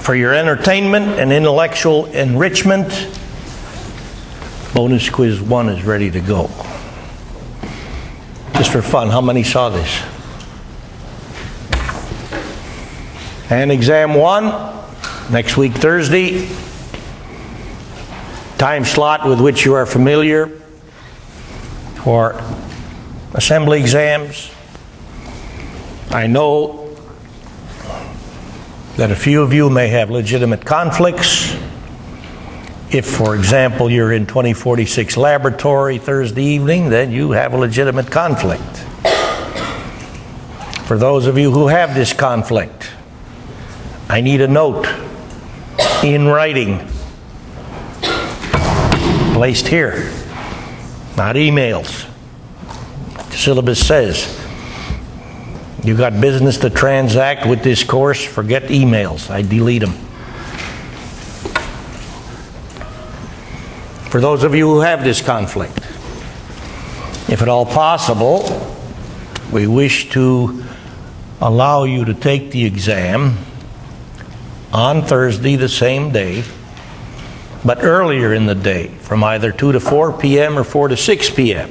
For your entertainment and intellectual enrichment, bonus quiz 1 is ready to go. Just for fun, how many saw this? And exam 1, next week Thursday. Time slot with which you are familiar for assembly exams. I know that a few of you may have legitimate conflicts. If, for example, you're in 2046 laboratory Thursday evening, then you have a legitimate conflict. For those of you who have this conflict, I need a note in writing, placed here, not emails. The syllabus says, you got business to transact with this course, forget emails. I delete them. For those of you who have this conflict, if at all possible, we wish to allow you to take the exam on Thursday, the same day, but earlier in the day, from either 2 to 4 p.m. or 4 to 6 p.m.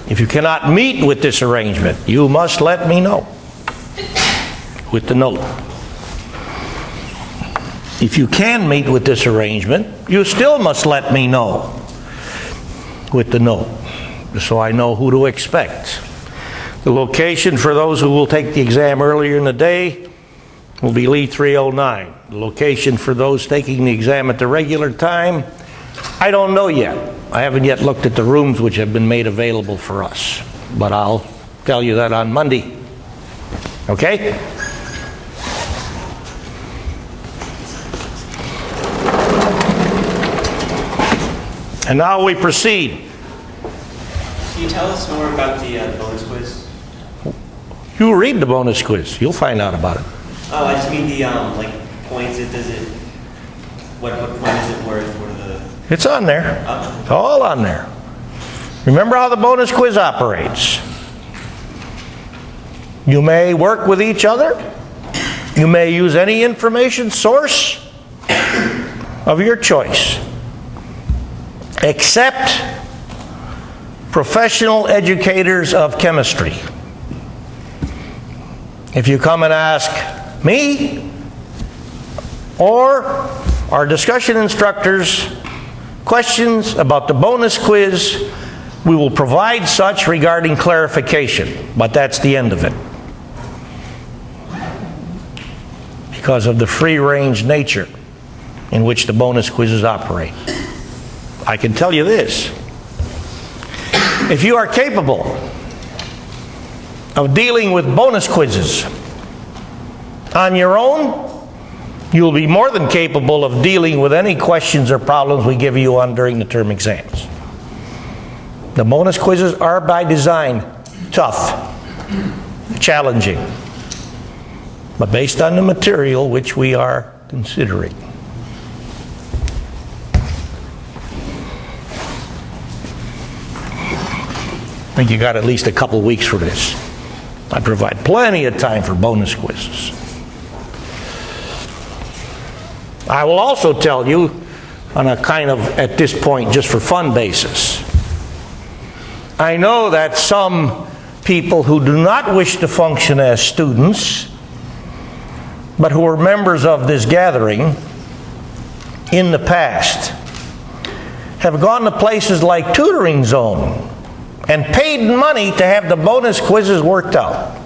If you cannot meet with this arrangement, you must let me know with the note. If you can meet with this arrangement, you still must let me know with the note, so I know who to expect. The location for those who will take the exam earlier in the day will be Lee 309. The location for those taking the exam at the regular time, I don't know yet. I haven't yet looked at the rooms which have been made available for us, but I'll tell you that on Monday. Okay? And now we proceed. Can you tell us more about the bonus quiz? You read the bonus quiz. You'll find out about it. Oh, I just mean the points. What point is it worth? What are the? It's on there. It's all on there. Remember how the bonus quiz operates. You may work with each other. You may use any information source of your choice, except professional educators of chemistry. If you come and ask me or our discussion instructors questions about the bonus quiz, we will provide such regarding clarification, but that's the end of it. Because of the free-range nature in which the bonus quizzes operate. I can tell you this. If you are capable of dealing with bonus quizzes on your own, you'll be more than capable of dealing with any questions or problems we give you on during the term exams. The bonus quizzes are by design tough, challenging, but based on the material which we are considering. I think you got at least a couple weeks for this. I provide plenty of time for bonus quizzes. I will also tell you on a kind of, at this point, just for fun basis. I know that some people who do not wish to function as students, but who are members of this gathering in the past, have gone to places like Tutoring Zone and paid money to have the bonus quizzes worked out.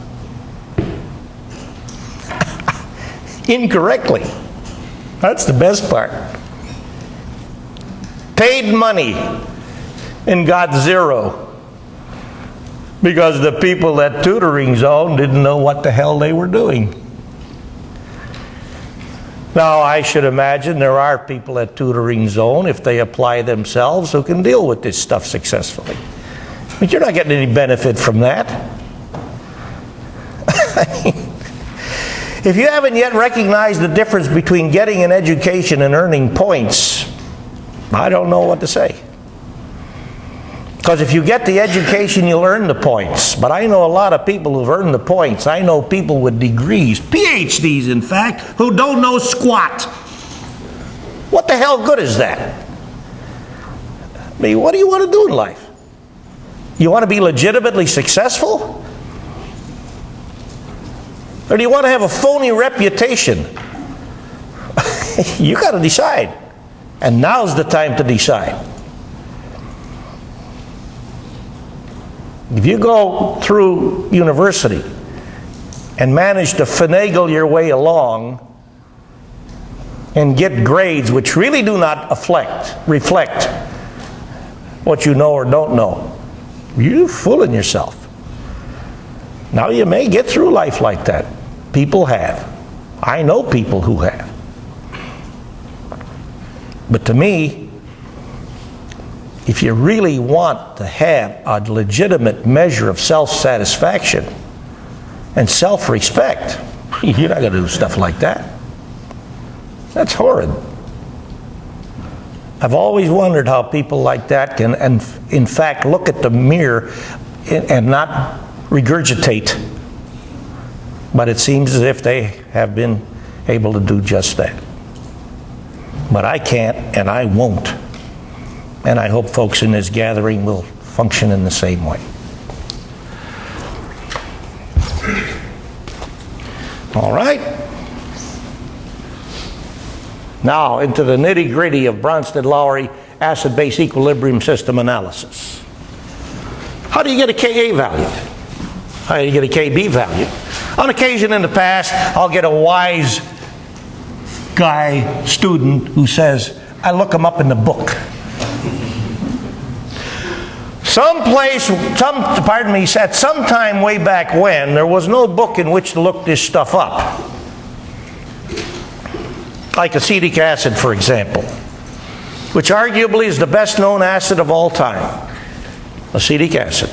Incorrectly. That's the best part. Paid money and got zero because the people at Tutoring Zone didn't know what the hell they were doing. Now, I should imagine there are people at Tutoring Zone, if they apply themselves, who can deal with this stuff successfully. But you're not getting any benefit from that. If you haven't yet recognized the difference between getting an education and earning points, I don't know what to say. Because if you get the education, you'll earn the points. But I know a lot of people who've earned the points. I know people with degrees, PhDs in fact, who don't know squat. What the hell good is that? I mean, what do you want to do in life? You want to be legitimately successful? Or do you want to have a phony reputation? You got to decide. And now's the time to decide. If you go through university and manage to finagle your way along and get grades which really do not reflect what you know or don't know, you're fooling yourself. Now you may get through life like that. People have. I know people who have. But to me, if you really want to have a legitimate measure of self-satisfaction and self-respect, you're not going to do stuff like that. That's horrid. I've always wondered how people like that can, and in fact, look at the mirror and not regurgitate. But it seems as if they have been able to do just that. But I can't, and I won't. And I hope folks in this gathering will function in the same way. All right. Now into the nitty-gritty of Bronsted-Lowry acid-base equilibrium system analysis. How do you get a Ka value? How do you get a Kb value? On occasion in the past, I'll get a wise guy, student, who says, I look them up in the book. At some time way back when, there was no book in which to look this stuff up. Like acetic acid, for example, which arguably is the best known acid of all time. Acetic acid,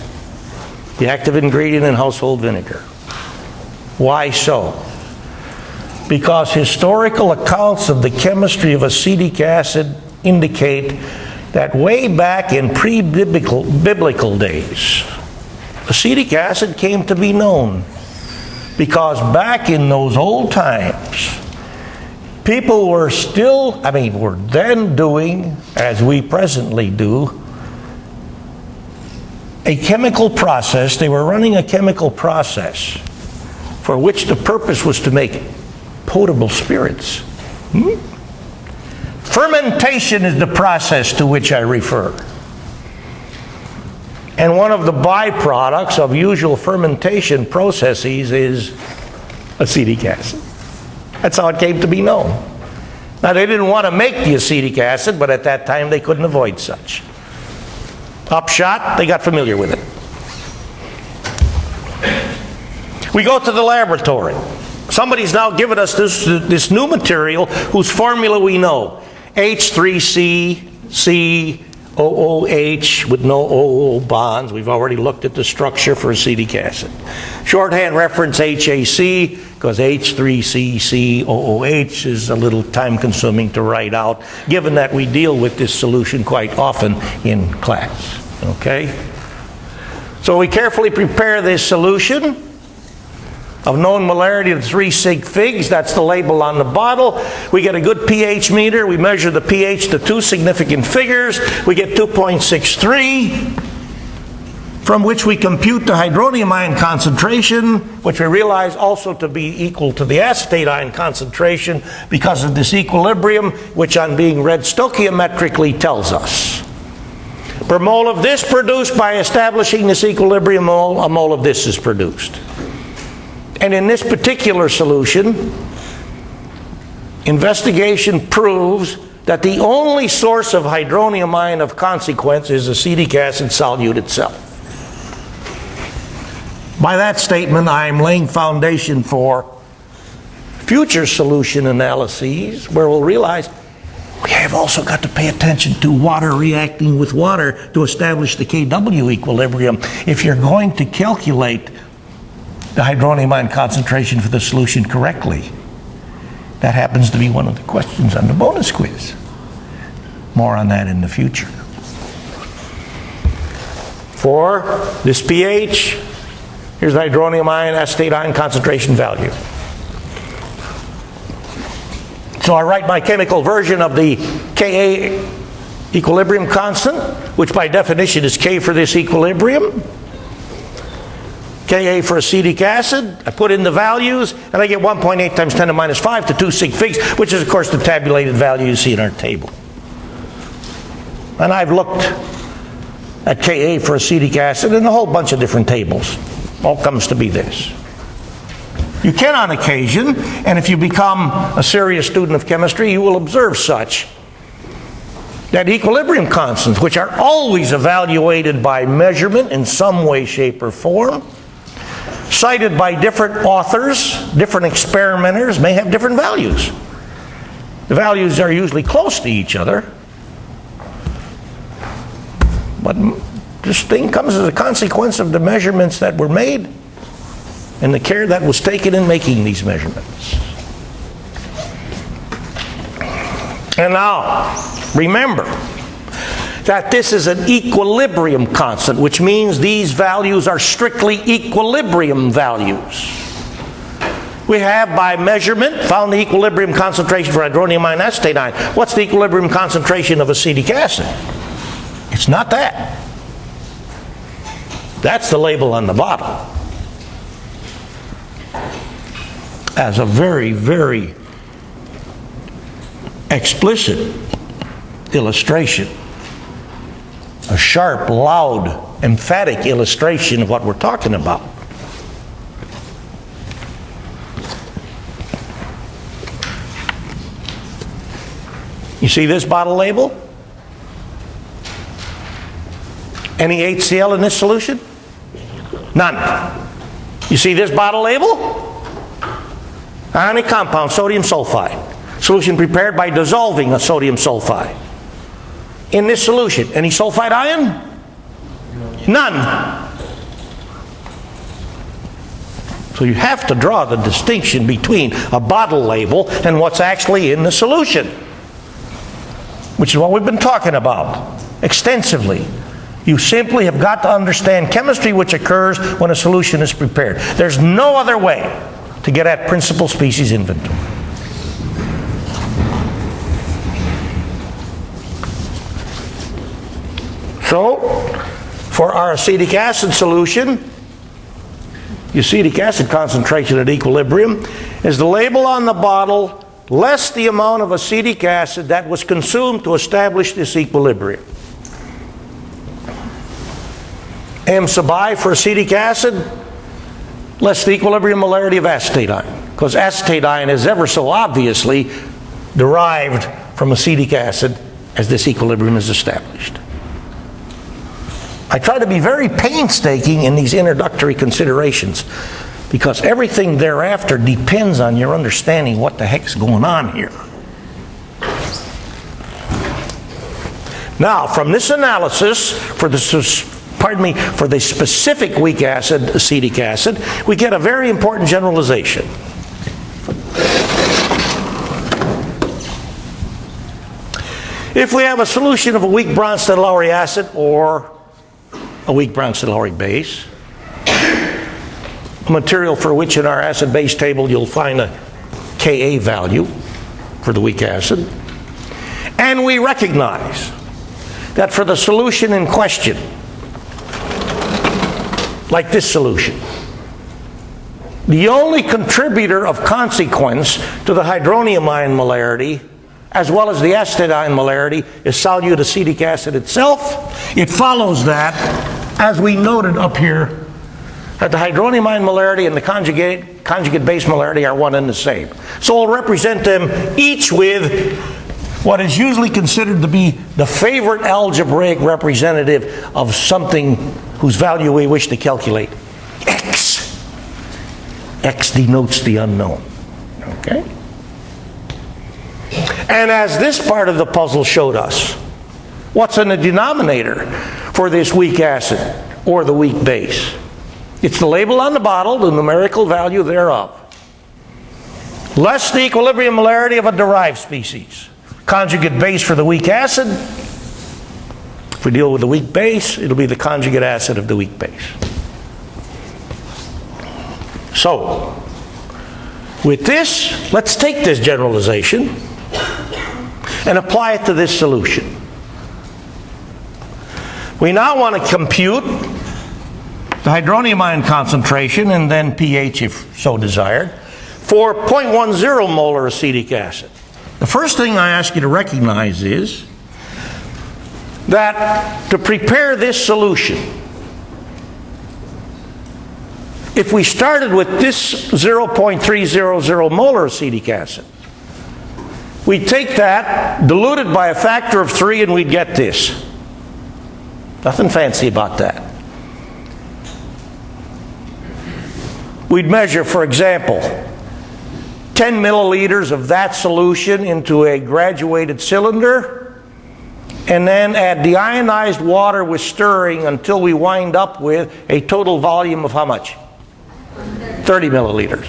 the active ingredient in household vinegar. Why so? Because historical accounts of the chemistry of acetic acid indicate that way back in pre-biblical days, acetic acid came to be known because back in those old times, people were then doing, as we presently do, a chemical process. They were running a chemical process for which the purpose was to make potable spirits. Fermentation is the process to which I refer. And one of the byproducts of usual fermentation processes is acetic acid. That's how it came to be known. Now, they didn't want to make the acetic acid, but at that time they couldn't avoid such. Upshot, they got familiar with it. We go to the laboratory. Somebody's now given us this new material whose formula we know. H3CCOOH with no OO bonds. We've already looked at the structure for acetic acid. Shorthand reference HAC, because H3CCOOH is a little time consuming to write out, given that we deal with this solution quite often in class. Okay? So we carefully prepare this solution of known molarity of 3 sig figs. That's the label on the bottle. We get a good pH meter. We measure the pH to 2 significant figures. We get 2.63, from which we compute the hydronium ion concentration, which we realize also to be equal to the acetate ion concentration because of this equilibrium, which on being read stoichiometrically tells us. Per mole of this produced by establishing this equilibrium mole, a mole of this is produced. And in this particular solution, investigation proves that the only source of hydronium ion of consequence is acetic acid solute itself. By that statement, I am laying foundation for future solution analyses where we'll realize we have also got to pay attention to water reacting with water to establish the Kw equilibrium. If you're going to calculate the hydronium ion concentration for the solution correctly, that happens to be one of the questions on the bonus quiz. More on that in the future. for this pH. Here's the hydronium ion, acetate ion concentration value. So I write my chemical version of the Ka equilibrium constant, which by definition is K for this equilibrium. Ka for acetic acid. I put in the values, and I get 1.8 times 10 to the minus 5 to 2 sig figs, which is, of course, the tabulated value you see in our table. And I've looked at Ka for acetic acid in a whole bunch of different tables. All comes to be this. You can, on occasion, and if you become a serious student of chemistry, you will observe such, that equilibrium constants, which are always evaluated by measurement in some way, shape, or form, cited by different authors, different experimenters, may have different values. The values are usually close to each other, but this thing comes as a consequence of the measurements that were made and the care that was taken in making these measurements. And now, remember that this is an equilibrium constant, which means these values are strictly equilibrium values. We have, by measurement, found the equilibrium concentration for hydronium ion acetate ion. What's the equilibrium concentration of acetic acid? It's not that. That's the label on the bottle. As a very, very explicit illustration, a sharp, loud, emphatic illustration of what we're talking about. You see this bottle label? Any HCl in this solution? None. You see this bottle label? Ionic compound, sodium sulfide. Solution prepared by dissolving a sodium sulfide. In this solution, any sulfide ion? None. So you have to draw the distinction between a bottle label and what's actually in the solution, which is what we've been talking about extensively. You simply have got to understand chemistry which occurs when a solution is prepared. There's no other way to get at principal species inventory. So, for our acetic acid solution, the acetic acid concentration at equilibrium is the label on the bottle less the amount of acetic acid that was consumed to establish this equilibrium. M sub I for acetic acid, less the equilibrium molarity of acetate ion, because acetate ion is ever so obviously derived from acetic acid as this equilibrium is established. I try to be very painstaking in these introductory considerations because everything thereafter depends on your understanding what the heck's going on here. Now, from this analysis, for the specific weak acid, acetic acid, we get a very important generalization. If we have a solution of a weak Bronsted-Lowry acid or a weak Bronsted-Lowry base, a material for which in our acid-base table you'll find a Ka value for the weak acid, and we recognize that for the solution in question, like this solution, the only contributor of consequence to the hydronium ion molarity as well as the acetate ion molarity is solute acetic acid itself. It follows that, as we noted up here, that the hydronium ion molarity and the conjugate base molarity are one and the same. So we'll represent them each with what is usually considered to be the favorite algebraic representative of something whose value we wish to calculate. X. X denotes the unknown. Okay? And as this part of the puzzle showed us, what's in the denominator for this weak acid or the weak base? It's the label on the bottle, the numerical value thereof, less the equilibrium molarity of a derived species. Conjugate base for the weak acid. For we deal with the weak base, it'll be the conjugate acid of the weak base. So, with this, let's take this generalization and apply it to this solution. We now want to compute the hydronium ion concentration and then pH if so desired for 0.10 molar acetic acid. The first thing I ask you to recognize is that to prepare this solution, if we started with this 0.300 molar acetic acid, we'd take that, dilute it by a factor of 3, and we'd get this. Nothing fancy about that. We'd measure, for example, 10 milliliters of that solution into a graduated cylinder, and then add deionized water with stirring until we wind up with a total volume of how much? 30 milliliters.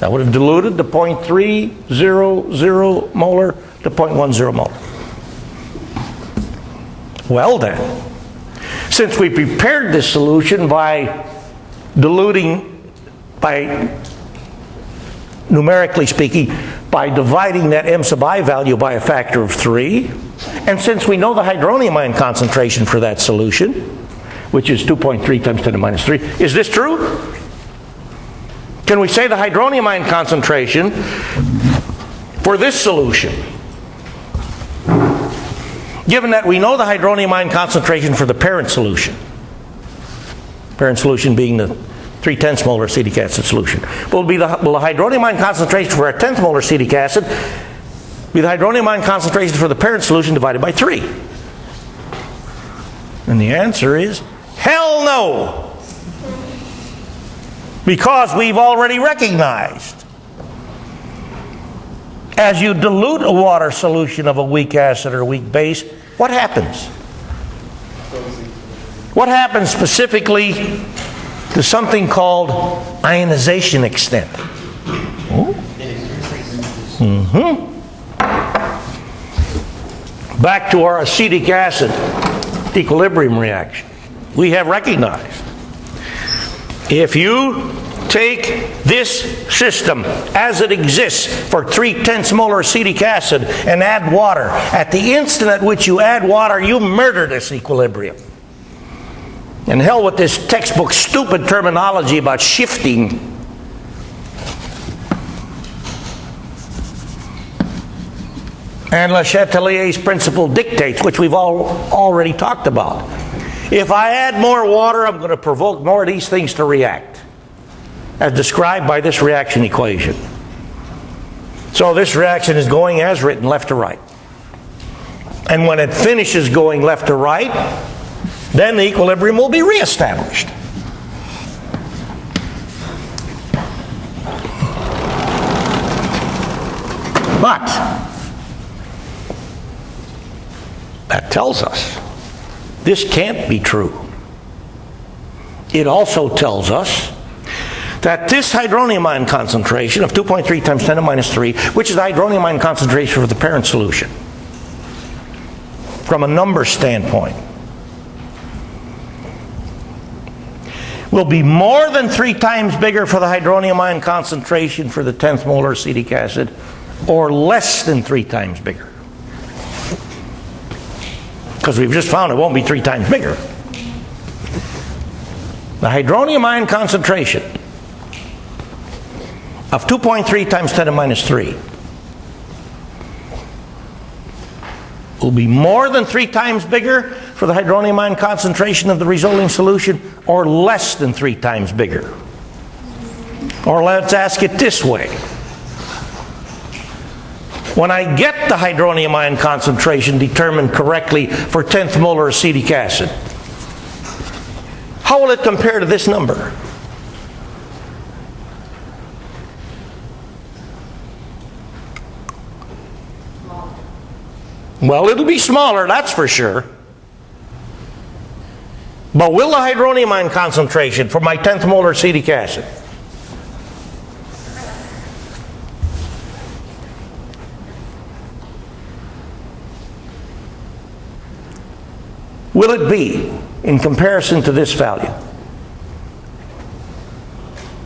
That would have diluted the 0.300 molar to 0.10 molar. Well then, since we prepared this solution by diluting, by numerically speaking, by dividing that m sub I value by a factor of 3, and since we know the hydronium ion concentration for that solution, which is 2.3 times 10 to the minus 3, is this true? Can we say the hydronium ion concentration for this solution, given that we know the hydronium ion concentration for the parent solution being the 3/10 molar acetic acid solution, will the hydronium ion concentration for our 10th molar acetic acid be the hydronium ion concentration for the parent solution divided by 3? And the answer is hell no. Because we've already recognized, as you dilute a water solution of a weak acid or weak base, what happens? What happens specifically to something called ionization extent? Back to our acetic acid equilibrium reaction. We have recognized if you take this system as it exists for 3/10 molar acetic acid and add water, at the instant at which you add water, you murder this equilibrium. And hell with this textbook stupid terminology about shifting. And Le Chatelier's principle dictates, which we've already talked about. If I add more water, I'm going to provoke more of these things to react, as described by this reaction equation. So this reaction is going as written, left to right. And when it finishes going left to right, then the equilibrium will be reestablished. But that tells us this can't be true. It also tells us that this hydronium ion concentration of 2.3 times 10 to minus 3, which is the hydronium ion concentration for the parent solution, from a number standpoint, will be more than 3 times bigger for the hydronium ion concentration for the 10th molar acetic acid, or less than 3 times bigger. Because we've just found it won't be 3 times bigger. The hydronium ion concentration of 2.3 times 10 to minus 3 will be more than 3 times bigger for the hydronium ion concentration of the resulting solution, or less than 3 times bigger. Or let's ask it this way. When I get the hydronium ion concentration determined correctly for 10th molar acetic acid, how will it compare to this number? Well, it'll be smaller, that's for sure. But will the hydronium ion concentration for my 10th molar acetic acid will it be in comparison to this value?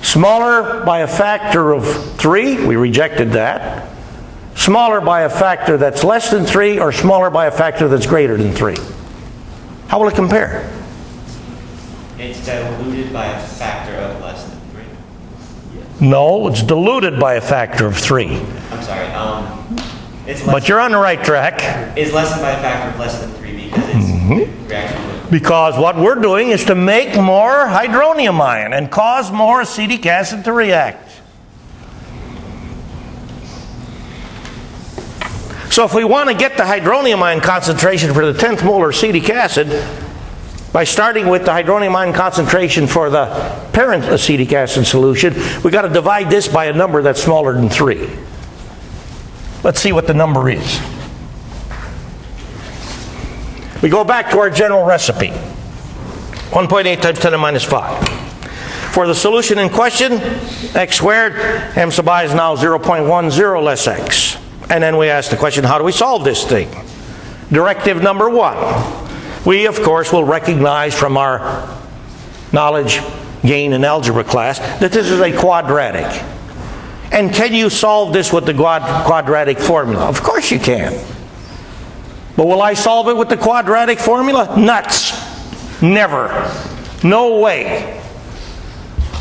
Smaller by a factor of 3, we rejected that. Smaller by a factor that's less than 3, or smaller by a factor that's greater than 3. How will it compare? It's diluted by a factor of less than 3. No, it's diluted by a factor of 3. I'm sorry. It's less, But you're on the right track. It's less than by a factor of less than 3 because it's reaction. Because what we're doing is to make more hydronium ion and cause more acetic acid to react. So if we want to get the hydronium ion concentration for the 10th molar acetic acid, by starting with the hydronium ion concentration for the parent acetic acid solution, we've got to divide this by a number that's smaller than 3. Let's see what the number is. We go back to our general recipe. 1.8 times 10 to the minus 5. For the solution in question, x squared, m sub I is now 0.10 less x. And then we ask the question, how do we solve this thing? Directive number 1. We, of course, will recognize from our knowledge gain in algebra class that this is a quadratic. And can you solve this with the quadratic formula? Of course you can. But will I solve it with the quadratic formula? Nuts. Never. No way.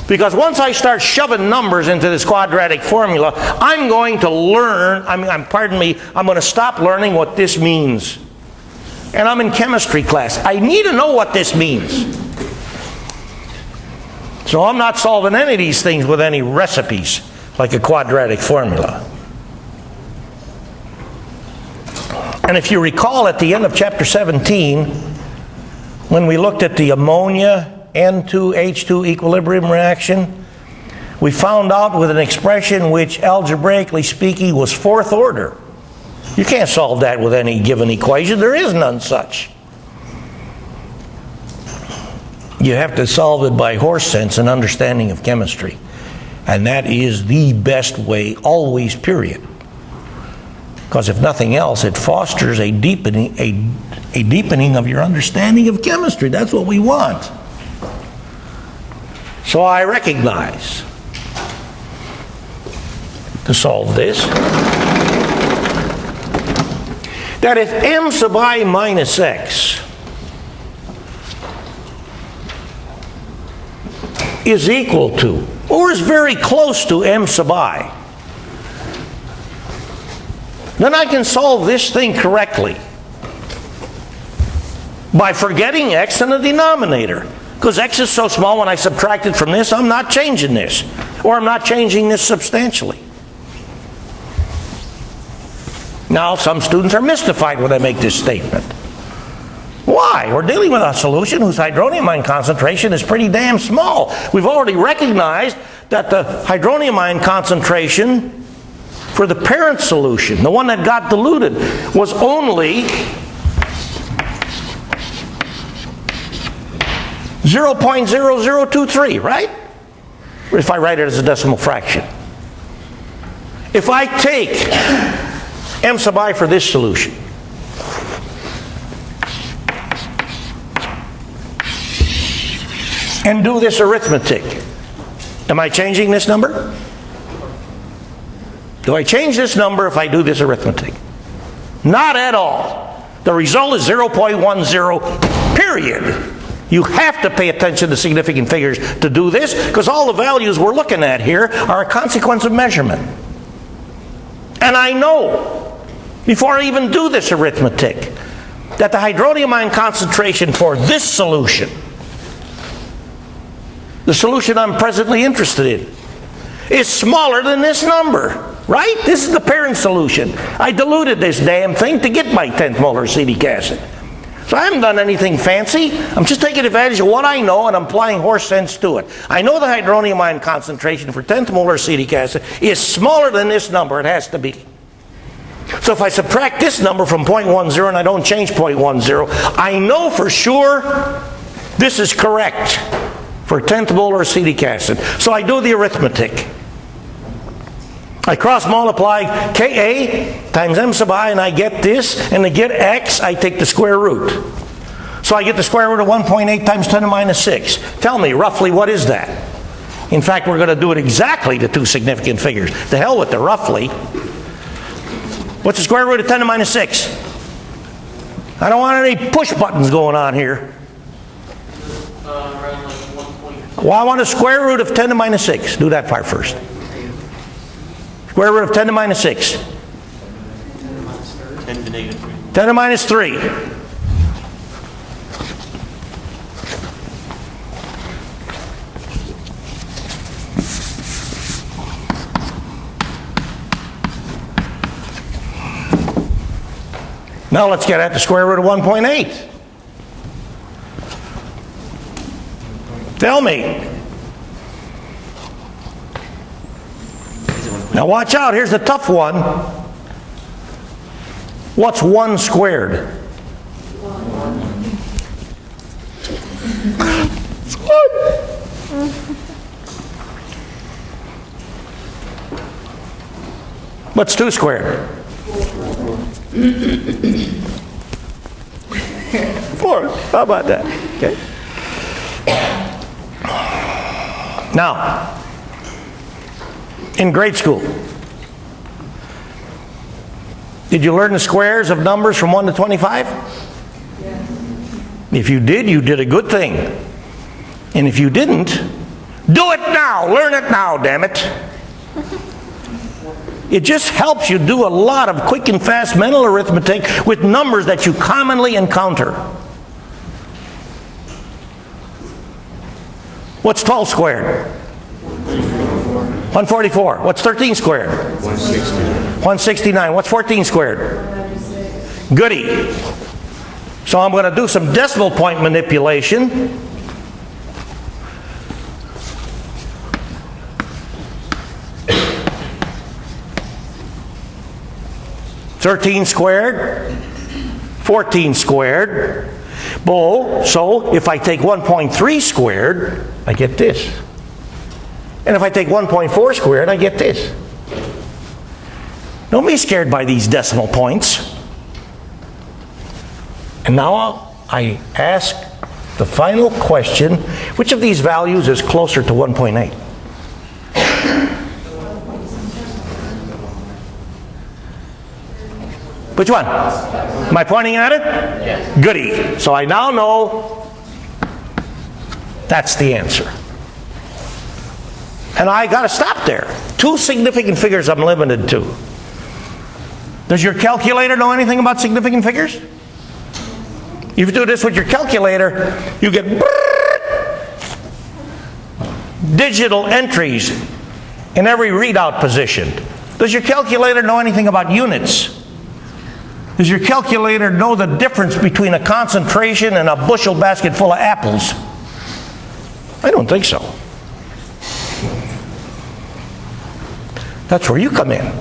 Because once I start shoving numbers into this quadratic formula, I'm going to learn, I'm going to stop learning what this means. And I'm in chemistry class. I need to know what this means. So I'm not solving any of these things with any recipes, like a quadratic formula. And if you recall at the end of chapter 17, when we looked at the ammonia N2H2 equilibrium reaction, we found out with an expression which, algebraically speaking, was fourth order. You can't solve that with any given equation. There is none such. You have to solve it by horse sense and understanding of chemistry. And that is the best way, always, period. Because if nothing else, it fosters a deepening of your understanding of chemistry. That's what we want. So I recognize, to solve this, that if m sub I minus x is equal to, or is very close to m sub I, then I can solve this thing correctly by forgetting x in the denominator. Because x is so small, when I subtract it from this, I'm not changing this. Or I'm not changing this substantially. Now, some students are mystified when I make this statement. Why? We're dealing with a solution whose hydronium ion concentration is pretty damn small. We've already recognized that the hydronium ion concentration for the parent solution, the one that got diluted, was only 0.0023, right? If I write it as a decimal fraction. If I take m sub I for this solution, and do this arithmetic, am I changing this number? Do I change this number if I do this arithmetic? Not at all. The result is 0.10, period. You have to pay attention to significant figures to do this, because all the values we're looking at here are a consequence of measurement. And I know, before I even do this arithmetic, that the hydronium ion concentration for this solution, the solution I'm presently interested in, is smaller than this number. Right? This is the parent solution. I diluted this damn thing to get my 10th molar acetic acid. So I haven't done anything fancy. I'm just taking advantage of what I know and I'm applying horse sense to it. I know the hydronium ion concentration for 10th molar acetic acid is smaller than this number. It has to be. So if I subtract this number from 0.10 and I don't change 0.10, I know for sure this is correct for 10th molar acetic acid. So I do the arithmetic. I cross multiply Ka times m sub I and I get this, and to get x I take the square root. So So I get the square root of 1.8 times 10 to the minus 6. Tell me, roughly, what is that? In fact, we're going to do it exactly to two significant figures. The hell with the roughly. What's the square root of 10 to the minus 6? I don't want any push buttons going on here. Around like 1.2. Well, I want a square root of 10 to the minus 6. Do that part first. Square root of 10 to the minus 6. 10 to the negative 3. 10 to the minus 3. Now let's get at the square root of 1.8. Tell me. Now watch out, here's the tough one. What's 1 squared? What's 2 squared? 4. How about that? Okay. Now, in grade school, did you learn the squares of numbers from 1 to 25? Yes. If you did, you did a good thing. And if you didn't, do it now. Learn it now, damn it. It just helps you do a lot of quick and fast mental arithmetic with numbers that you commonly encounter. What's 12 squared? 144. What's 13 squared? 169. What's 14 squared? Goody. So I'm going to do some decimal point manipulation. (13 squared), 14 squared. So if I take 1.3 squared, I get this. And if I take 1.4 squared, I get this. Don't be scared by these decimal points. And now I ask the final question, which of these values is closer to 1.8? Which one? Am I pointing at it? Yes. Goody. So I now know that's the answer. And I got to stop there. 2 significant figures I'm limited to. Does your calculator know anything about significant figures? If you do this with your calculator, you get digital entries in every readout position. Does your calculator know anything about units? Does your calculator know the difference between a concentration and a bushel basket full of apples? I don't think so. That's where you come in.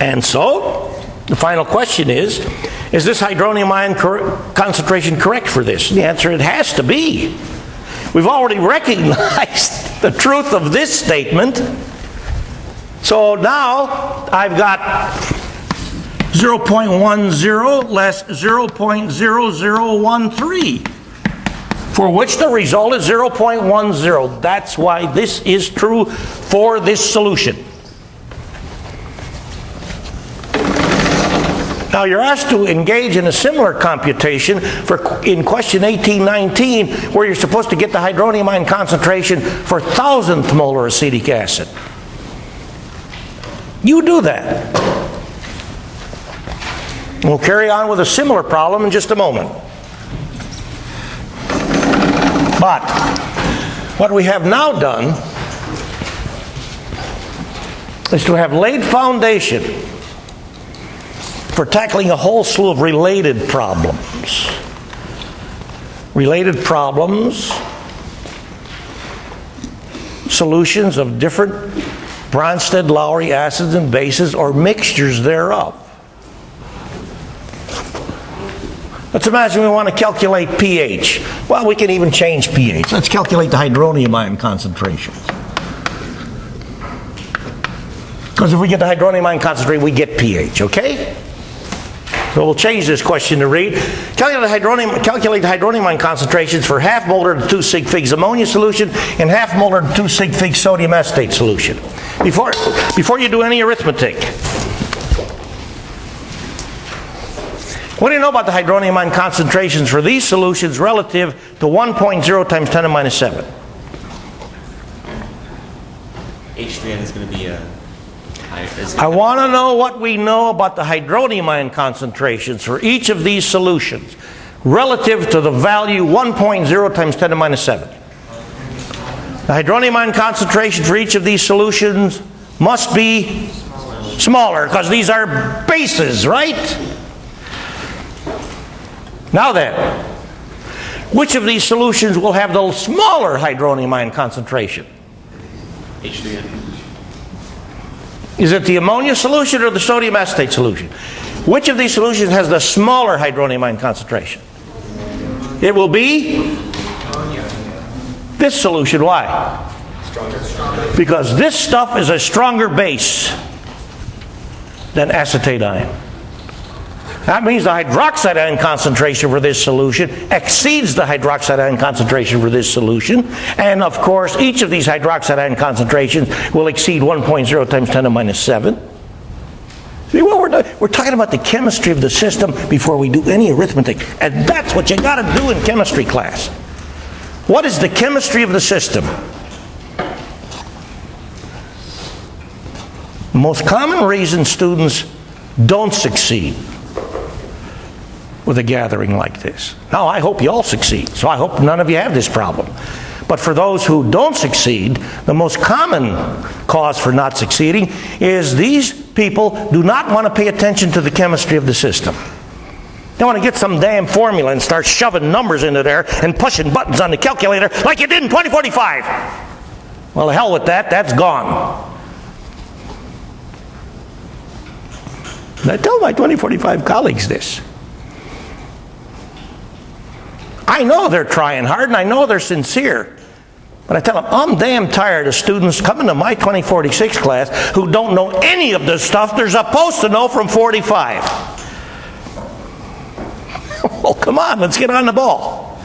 And so, the final question is this hydronium ion concentration correct for this? The answer, it has to be. We've already recognized the truth of this statement. So now I've got 0.10 less 0.0013, for which the result is 0.10. That's why this is true for this solution. Now you're asked to engage in a similar computation in question 1819, where you're supposed to get the hydronium ion concentration for 1,000th molar acetic acid. You do that. We'll carry on with a similar problem in just a moment. But what we have now done is to have laid foundation for tackling a whole slew of related problems. Related problems, solutions of different Bronsted-Lowry acids and bases or mixtures thereof. Let's imagine we want to calculate pH. Well, we can even change pH. Let's calculate the hydronium ion concentrations. Because if we get the hydronium ion concentration, we get pH, okay? So we'll change this question to read. Calculate the hydronium ion concentrations for half molar to 2 sig figs ammonia solution and half molar to 2 sig figs sodium acetate solution. Before you do any arithmetic, what do you know about the hydronium ion concentrations for these solutions relative to 1.0 times 10 to the minus 7? H3N is going to be a higher. I want to know what we know about the hydronium ion concentrations for each of these solutions relative to the value 1.0 times 10 to the minus 7. The hydronium ion concentration for each of these solutions must be smaller because these are bases, right? Now then, which of these solutions will have the smaller hydronium ion concentration? H3N. Is it the ammonia solution or the sodium acetate solution? Which of these solutions has the smaller hydronium ion concentration? It will be this solution. Why? Because this stuff is a stronger base than acetate ion. That means the hydroxide ion concentration for this solution exceeds the hydroxide ion concentration for this solution. And of course, each of these hydroxide ion concentrations will exceed 1.0 times 10 to the minus 7. See what we're doing? We're talking about the chemistry of the system before we do any arithmetic. And that's what you got to do in chemistry class. What is the chemistry of the system? The most common reason students don't succeed with a gathering like this. Now, I hope you all succeed, so I hope none of you have this problem. But for those who don't succeed, the most common cause for not succeeding is these people do not want to pay attention to the chemistry of the system. They want to get some damn formula and start shoving numbers into there and pushing buttons on the calculator like you did in 2045. Well, the hell with that, that's gone. And I tell my 2045 colleagues this. I know they're trying hard and I know they're sincere. But I tell them, I'm damn tired of students coming to my 2046 class who don't know any of the stuff they're supposed to know from 45. Well, come on, let's get on the ball.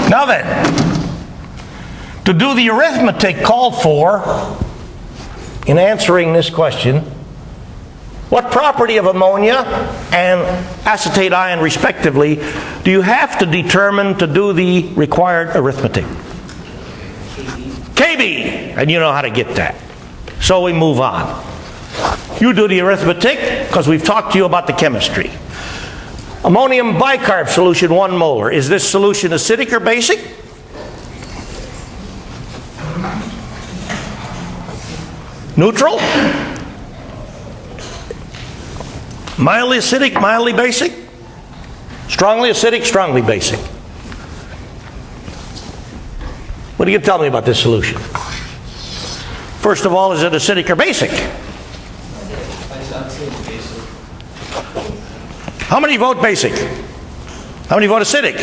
Now then, to do the arithmetic called for in answering this question, what property of ammonia and acetate ion respectively do you have to determine to do the required arithmetic? KB, and you know how to get that. So we move on. You do the arithmetic because we've talked to you about the chemistry. Ammonium bicarb solution 1 molar. Is this solution acidic or basic? Neutral? Mildly acidic, mildly basic? Strongly acidic, strongly basic? What do you tell me about this solution? First of all, is it acidic or basic? How many vote basic? How many vote acidic?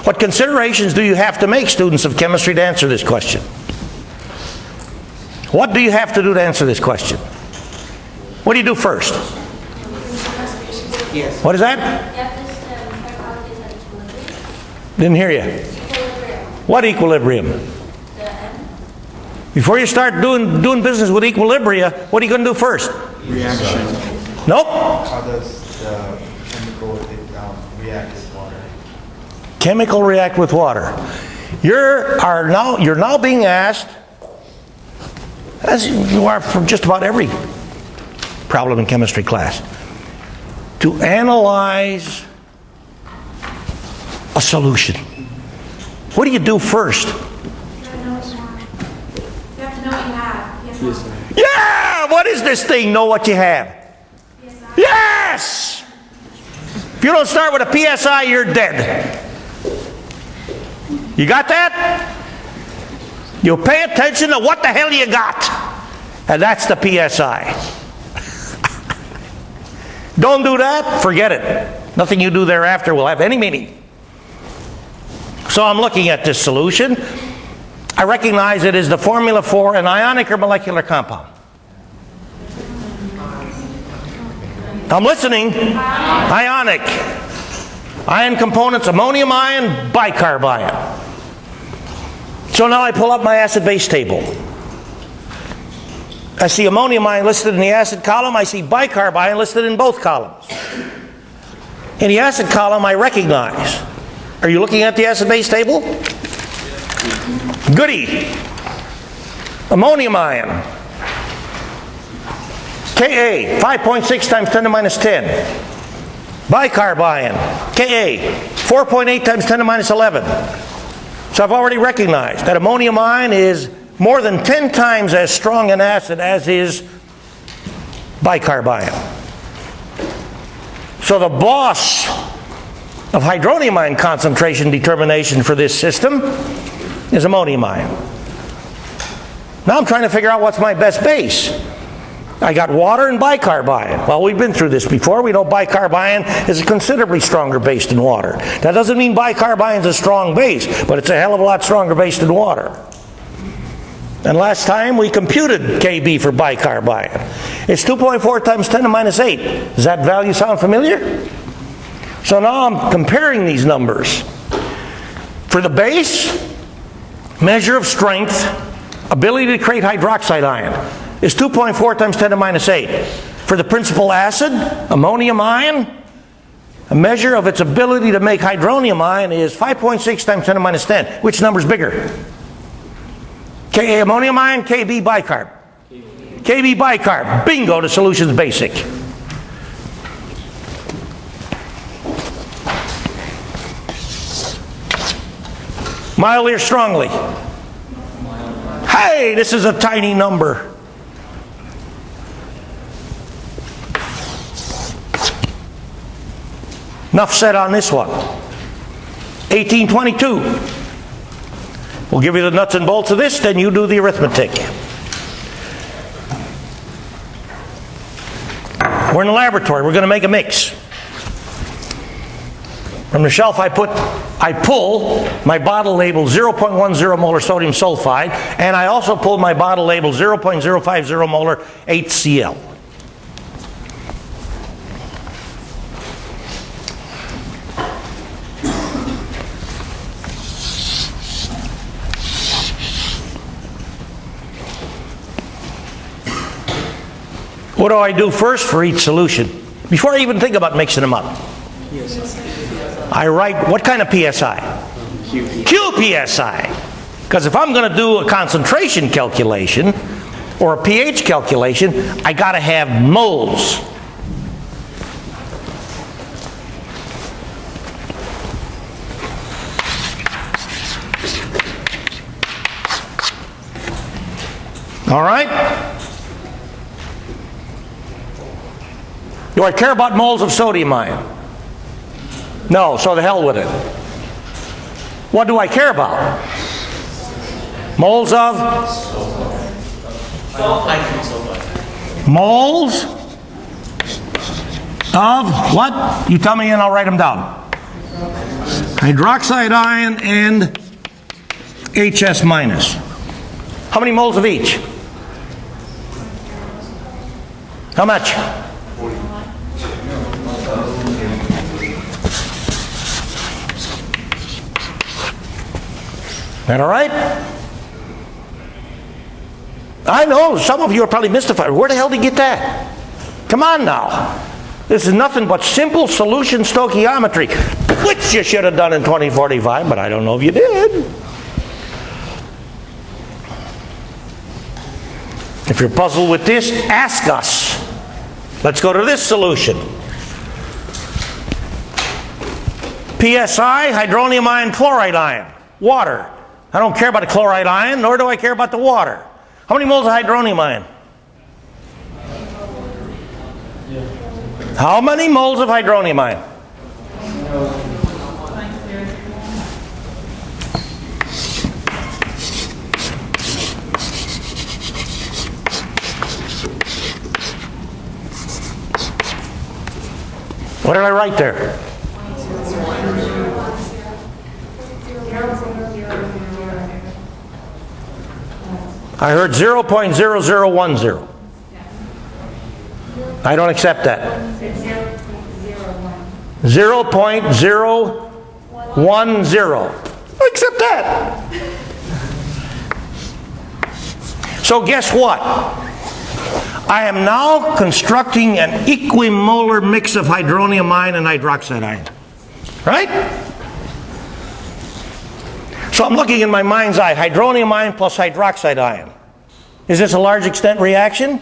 What considerations do you have to make, students of chemistry, to answer this question? What do you have to do to answer this question? What do you do first? Yes. What is that? Didn't hear you. What equilibrium? Before you start doing business with equilibria, what are you going to do first? Reaction. Nope. How does the chemical react with water? Chemical react with water. You're now being asked, as you are from just about every problem in chemistry class, to analyze a solution. What do you do first? You have to know what you have. Yeah! What is this thing? Know what you have. Yes! If you don't start with a PSI, you're dead. You got that? You pay attention to what the hell you got. And that's the PSI. Don't do that, forget it. Nothing you do thereafter will have any meaning. So I'm looking at this solution. I recognize it as the formula for an ionic or molecular compound. I'm listening. Ionic. Ion components, ammonium ion, bicarb ion. So now I pull up my acid-base table. I see ammonium ion listed in the acid column. I see bicarb ion listed in both columns. In the acid column, I recognize. Are you looking at the acid-base table? Goody. Ammonium ion. Ka, 5.6 times 10 to minus 10. Bicarb ion. Ka, 4.8 times 10 to minus 11. So I've already recognized that ammonium ion is more than 10 times as strong an acid as is bicarb ion. So the boss of hydronium ion concentration determination for this system is ammonium ion. Now I'm trying to figure out what's my best base. I got water and bicarb ion. Well, we've been through this before. We know bicarb ion is a considerably stronger base than water. That doesn't mean bicarb ion is a strong base, but it's a hell of a lot stronger base than water. And last time we computed Kb for bicarb ion. It's 2.4 times 10 to minus 8. Does that value sound familiar? So now I'm comparing these numbers. For the base, measure of strength, ability to create hydroxide ion, is 2.4 times 10 to minus 8. For the principal acid, ammonium ion, a measure of its ability to make hydronium ion is 5.6 times 10 to minus 10. Which number's bigger? Ka ammonium ion, Kb bicarb. Kb bicarb. Bingo, the solution's basic. Mildly or strongly? Hey, this is a tiny number. Enough said on this one. 1822. We'll give you the nuts and bolts of this, then you do the arithmetic. We're in the laboratory. We're going to make a mix. From the shelf I pull my bottle labeled 0.10 molar sodium sulfide, and I also pull my bottle labeled 0.050 molar HCl. What do I do first for each solution? Before I even think about mixing them up. I write what kind of PSI? QPSI. Because if I'm going to do a concentration calculation or a pH calculation, I got to have moles. All right? Do I care about moles of sodium ion? No, so the hell with it. What do I care about? Moles of? Moles of what? You tell me and I'll write them down. Hydroxide ion and HS minus. How many moles of each? How much? That all right? I know, some of you are probably mystified. Where the hell did he get that? Come on now. This is nothing but simple solution stoichiometry, which you should have done in 2045, but I don't know if you did. If you're puzzled with this, ask us. Let's go to this solution. PSI, hydronium ion, chloride ion, water. I don't care about the chloride ion, nor do I care about the water. How many moles of hydronium ion? How many moles of hydronium ion? What did I write there? I heard 0.0010. I don't accept that. 0.010. I accept that. So guess what? I am now constructing an equimolar mix of hydronium ion and hydroxide ion. Right? So I'm looking in my mind's eye, hydronium ion plus hydroxide ion. Is this a large extent reaction?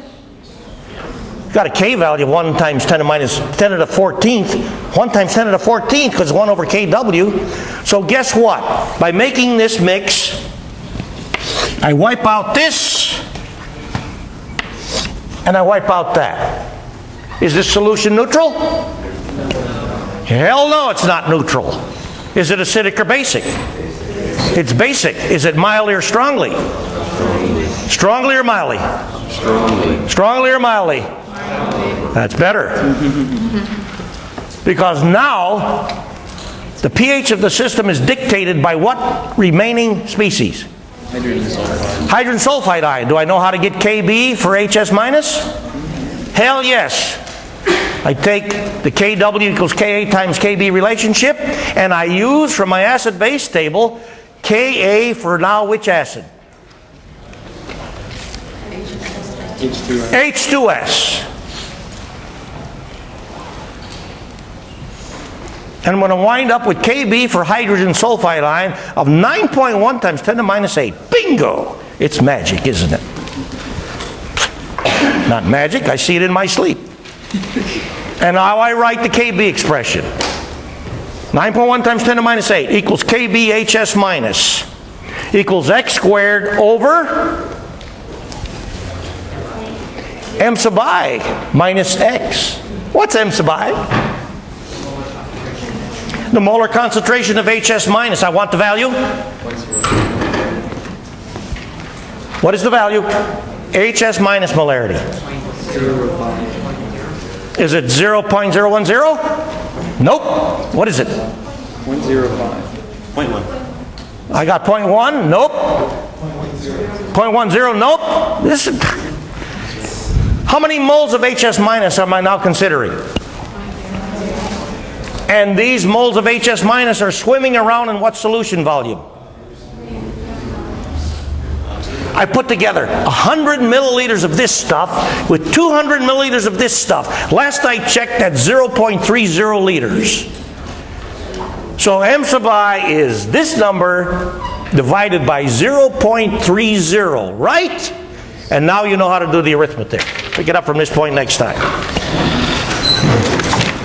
Got a K value of 1 times 10 to minus 10 to the 14th. 1 times 10 to the 14th because 1 over kW. So guess what? By making this mix, I wipe out this and I wipe out that. Is this solution neutral? Hell no, it's not neutral. Is it acidic or basic? It's basic. Is it mildly or strongly? Strongly or mildly? Strongly or mildly? That's better. Because now the pH of the system is dictated by what remaining species? Hydrogen sulfide ion. Do I know how to get Kb for HS minus? Hell yes. I take the Kw equals Ka times Kb relationship, and I use from my acid-base table Ka for now which acid? H2S. And I'm going to wind up with Kb for hydrogen sulfide ion of 9.1 times 10 to minus 8. Bingo! It's magic, isn't it? Not magic, I see it in my sleep. And now I write the Kb expression. 9.1 times 10 to minus 8 equals Kb HS minus equals x squared over m sub I minus x. What's m sub I? The molar concentration of HS minus. I want the value. What is the value? HS minus molarity. Is it 0.010? Nope. What is it? 0.05. 0.1. I got 0.1? Nope. 0.10? Nope. This is... How many moles of HS minus am I now considering? And these moles of HS minus are swimming around in what solution volume? I put together 100 milliliters of this stuff with 200 milliliters of this stuff. Last I checked, that's 0.30 liters. So m sub I is this number divided by 0.30, right? And now you know how to do the arithmetic. Pick it up from this point next time.